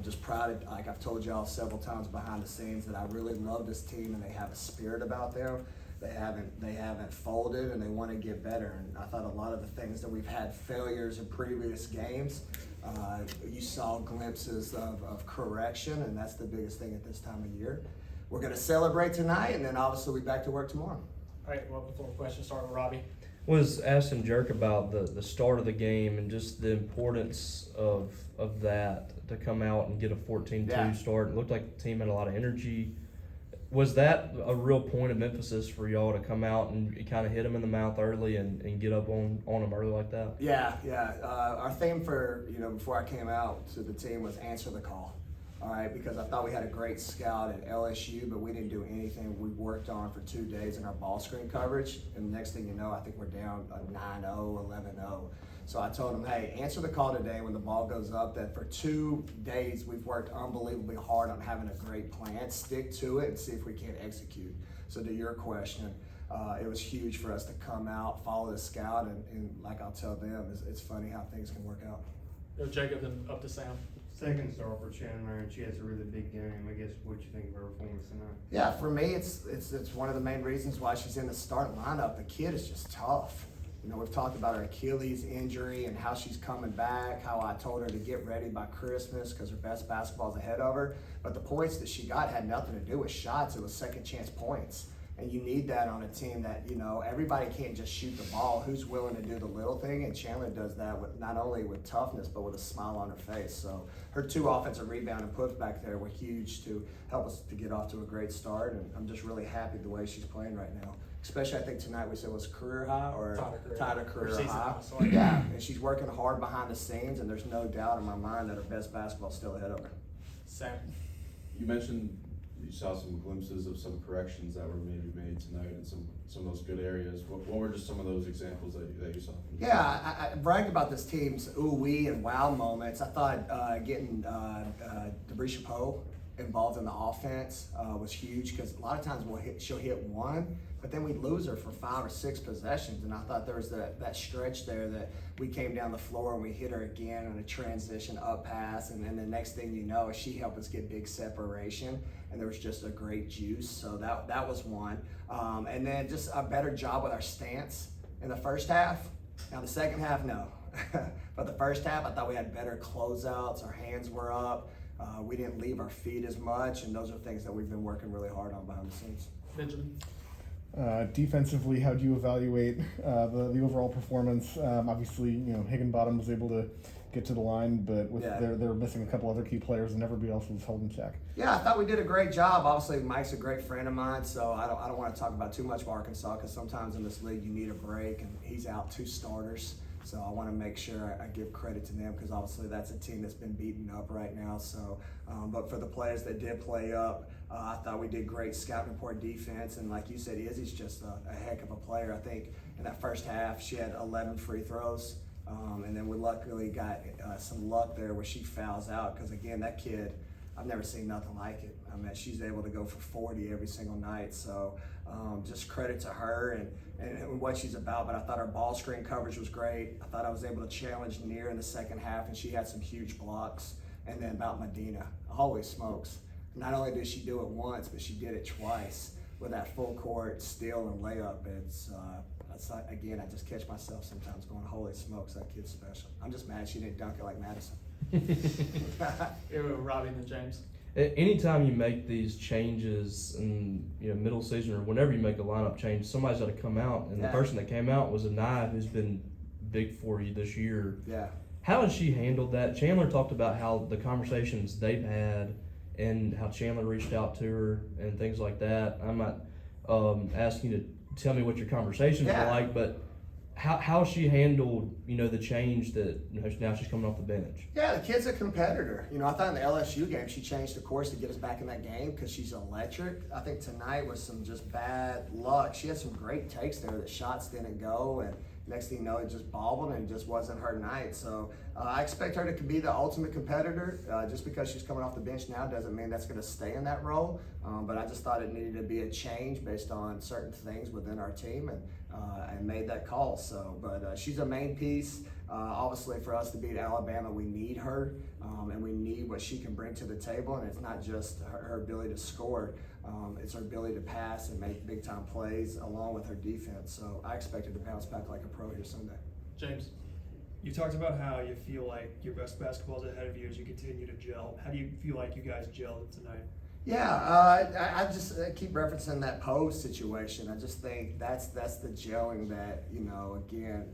just proud of, like I've told y'all several times behind the scenes, that I really love this team and they have a spirit about them. They haven't folded and they want to get better. And I thought a lot of the things that we've had failures in previous games, you saw glimpses of correction, and that's the biggest thing at this time of year. We're going to celebrate tonight, and then obviously we'll be back to work tomorrow. All right, well, before questions start with Robbie. Was asking Jerk about the start of the game and just the importance of that, to come out and get a 14-2 start. It looked like the team had a lot of energy. Was that a real point of emphasis for y'all to come out and kind of hit them in the mouth early and get up on them early like that? Yeah. Our theme for, before I came out to the team was answer the call. All right, because I thought we had a great scout at LSU, but we didn't do anything we worked on for 2 days in our ball screen coverage. And the next thing you know, I think we're down 9-0, 11-0. So I told them, hey, answer the call today when the ball goes up, that for 2 days we've worked unbelievably hard on having a great plan. Stick to it and see if we can't execute. So to your question, it was huge for us to come out, follow the scout, and like I'll tell them, it's funny how things can work out. Jacob, then up to Sam. Second start for Chandler, and she has a really big game. I guess what you think of her performance tonight? Yeah, for me, it's one of the main reasons why she's in the starting lineup. The kid is just tough. We've talked about her Achilles injury and how she's coming back, how I told her to get ready by Christmas because her best basketball is ahead of her. But the points that she got had nothing to do with shots. It was second chance points. And you need that on a team that, everybody can't just shoot the ball. Who's willing to do the little thing? And Chandler does that with not only with toughness, but with a smile on her face. So her 2 offensive rebound and puts back there were huge to help us to get off to a great start. And I'm just really happy the way she's playing right now. Especially, I think tonight we said was career high or tied a career high. Yeah, and she's working hard behind the scenes, and there's no doubt in my mind that her best basketball is still ahead of her. Sam. You mentioned you saw some glimpses of some corrections that were maybe made tonight in some of those good areas. What were just some of those examples that you saw? Yeah, I bragged about this team's ooh-wee and wow moments. I thought getting Debrisha Poe involved in the offense was huge, because a lot of times she'll hit one, but then we lose her for 5 or 6 possessions. And I thought there was that stretch there that we came down the floor and we hit her again on a transition up pass, and then the next thing you know, she helped us get big separation, and there was just a great juice. So that was one. And then just a better job with our stance in the first half. Now the second half, no. But the first half, I thought we had better closeouts. Our hands were up. We didn't leave our feet as much, and those are things that we've been working really hard on behind the scenes. Benjamin. Defensively, how do you evaluate the overall performance? Obviously, Higginbottom was able to get to the line, but they're missing a couple other key players, and everybody else was holding check. Yeah, I thought we did a great job. Obviously, Mike's a great friend of mine, so I don't want to talk about too much of Arkansas, because sometimes in this league you need a break, and he's out 2 starters. So I want to make sure I give credit to them, because obviously that's a team that's been beaten up right now. So, but for the players that did play up, I thought we did great scout report defense. And like you said, Izzy's just a heck of a player. I think in that first half, she had 11 free throws. And then we luckily got some luck there where she fouls out, because again, that kid, I've never seen nothing like it. I mean, she's able to go for 40 every single night. So just credit to her and what she's about. But I thought our ball screen coverage was great. I thought I was able to challenge Near in the second half, and she had some huge blocks. And then about Medina, holy smokes. Not only did she do it once, but she did it twice with that full court steal and layup. It's like, again, I just catch myself sometimes going, holy smokes, that kid's special. I'm just mad she didn't dunk it like Madison. Robbie and then James. Anytime you make these changes in middle season, or whenever you make a lineup change, somebody's got to come out, and the person that came out was Anaya, who's been big for you this year. Yeah. How has she handled that? Chandler talked about how the conversations they've had and how Chandler reached out to her and things like that. I'm not asking you to tell me what your conversations were like, but how she handled, the change that now she's coming off the bench. Yeah, the kid's a competitor. I thought in the LSU game she changed the course to get us back in that game because she's electric. I think tonight was some just bad luck. She had some great takes there that shots didn't go, and next thing you know, it just bobbled and it just wasn't her night. So I expect her to be the ultimate competitor. Just because she's coming off the bench now doesn't mean that's going to stay in that role. But I just thought it needed to be a change based on certain things within our team, and made that call. So, but she's a main piece. Obviously, for us to beat Alabama, we need her, and we need what she can bring to the table. And it's not just her ability to score; it's her ability to pass and make big-time plays, along with her defense. So I expect her to bounce back like a pro here Sunday. James. You talked about how you feel like your best basketball is ahead of you as you continue to gel. How do you feel like you guys gelled tonight? Yeah, I just keep referencing that pose situation. I just think that's the gelling that, again,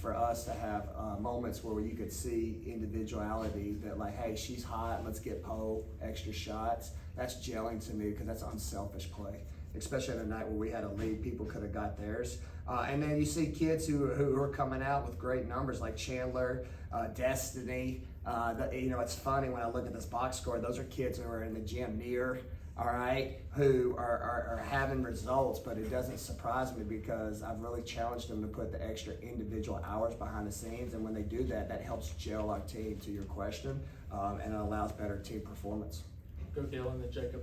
for us to have moments where you could see individuality that like, hey, she's hot, let's get Poe extra shots. That's gelling to me because that's unselfish play, especially on a night where we had a lead, people could have got theirs. And then you see kids who are coming out with great numbers like Chandler, Destiny. It's funny when I look at this box score, those are kids who are in the gym near, all right, who are having results, but it doesn't surprise me because I've really challenged them to put the extra individual hours behind the scenes, and when they do that, that helps gel our team, to your question, and it allows better team performance. Go Dylan, then Jacob.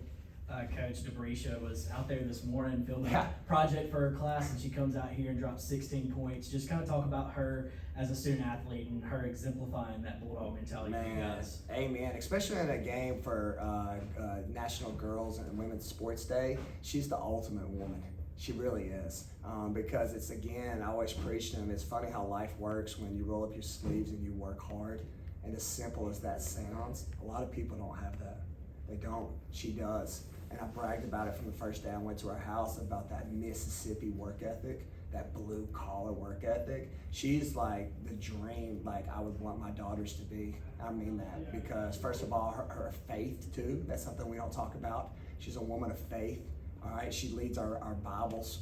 Coach DeBrisha was out there this morning filming a project for her class, and she comes out here and drops 16 points. Just kind of talk about her as a student athlete and her exemplifying that Bulldog mentality for you guys. Amen. Especially in a game for National Girls and Women's Sports Day, she's the ultimate woman. She really is. Because it's, again, I always preach to them, it's funny how life works when you roll up your sleeves and you work hard. And as simple as that sounds, a lot of people don't have that. They don't. She does. And I bragged about it from the first day I went to her house about that Mississippi work ethic, that blue collar work ethic. She's like the dream, like I would want my daughters to be. I mean that because first of all, her faith too, that's something we don't talk about. She's a woman of faith. All right, she leads our Bibles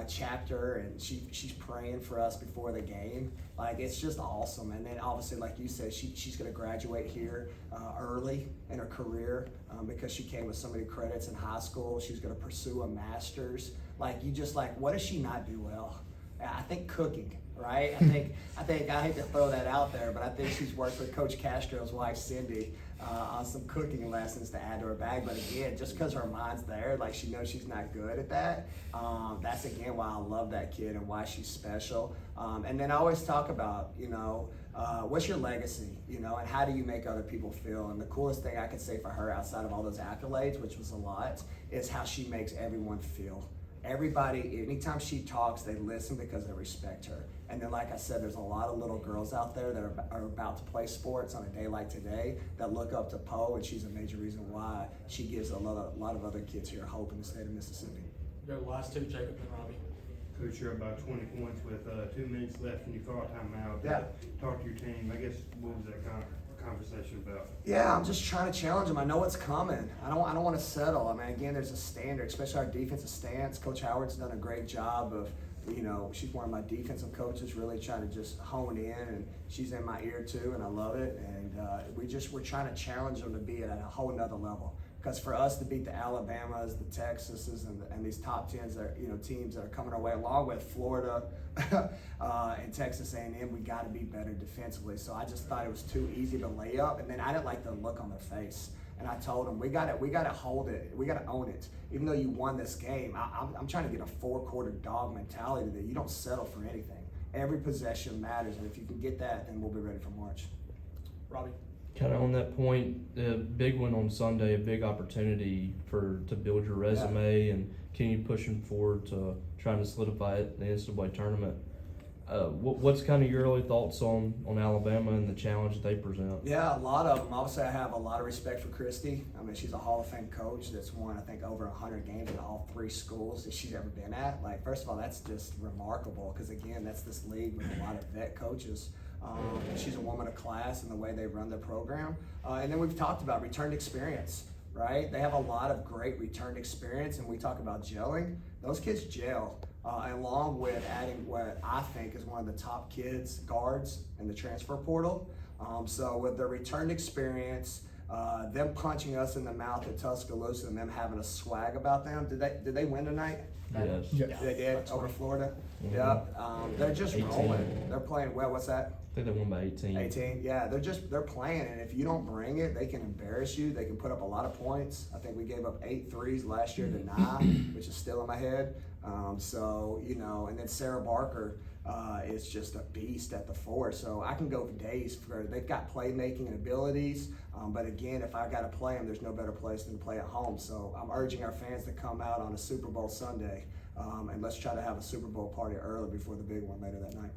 chapter, and she's praying for us before the game. Like, it's just awesome. And then obviously, like you said, she's going to graduate here early in her career because she came with so many credits in high school. She's going to pursue a master's. Like, what does she not do well? I think cooking, right? I think I hate to throw that out there, but I think she's worked with Coach Castro's wife, Cindy, on some cooking lessons to add to her bag. But again, just because her mind's there, like she knows she's not good at that, that's again why I love that kid and why she's special. And then I always talk about, what's your legacy, and how do you make other people feel? And the coolest thing I could say for her outside of all those accolades, which was a lot, is how she makes everyone feel. Everybody, anytime she talks, they listen because they respect her. And then, like I said, there's a lot of little girls out there that are about to play sports on a day like today that look up to Poe, and she's a major reason why she gives a lot of other kids here hope in the state of Mississippi. Go the last two, Jacob and Robbie. Coach, you're about 20 points with 2 minutes left and you call a timeout. Yeah. Talk to your team. I guess, what was that conversation about? Yeah, I'm just trying to challenge them. I know what's coming. I don't want to settle. I mean, again, there's a standard, especially our defensive stance. Coach Howard's done a great job of, she's one of my defensive coaches, really trying to just hone in, and she's in my ear too, and I love it. And we're trying to challenge them to be at a whole nother level. Because for us to beat the Alabamas, the Texases, and these top 10s that teams that are coming our way, along with Florida and Texas A&M, we got to be better defensively. So I just thought it was too easy to lay up, and then I didn't like the look on their face. And I told them we got to hold it, we got to own it. Even though you won this game, I'm trying to get a 4-quarter dog mentality that you don't settle for anything. Every possession matters, and if you can get that, then we'll be ready for March. Robbie. Kind of on that point, the big one on Sunday, a big opportunity to build your resume and continue pushing forward to trying to solidify it in the NCAA tournament. What's kind of your early thoughts on Alabama and the challenge that they present? Yeah, a lot of them. Obviously, I have a lot of respect for Christy. I mean, she's a Hall of Fame coach that's won, I think, over 100 games in all 3 schools that she's ever been at. Like, first of all, that's just remarkable because, again, that's this league with a lot of vet coaches. She's a woman of class in the way they run their program. And then we've talked about returned experience, right? They have a lot of great returned experience, and we talk about gelling. Those kids gel, along with adding what I think is one of the top guards in the transfer portal. So with their returned experience, them punching us in the mouth at Tuscaloosa and them having a swag about them. Did they win tonight? Yes. Yes. They did over Florida. Mhm. Yep. They're just 18. rolling. They're playing well. What's that? I think they won by 18. 18. Yeah, they're playing, and if you don't bring it, they can embarrass you. They can put up a lot of points. I think we gave up 8 threes last year to 9, which is still in my head. And then Sarah Barker, is just a beast at the 4. So I can go for days. They've got playmaking and abilities, but again, if I got to play them, there's no better place than to play at home. So I'm urging our fans to come out on a Super Bowl Sunday, and let's try to have a Super Bowl party early before the big one later that night.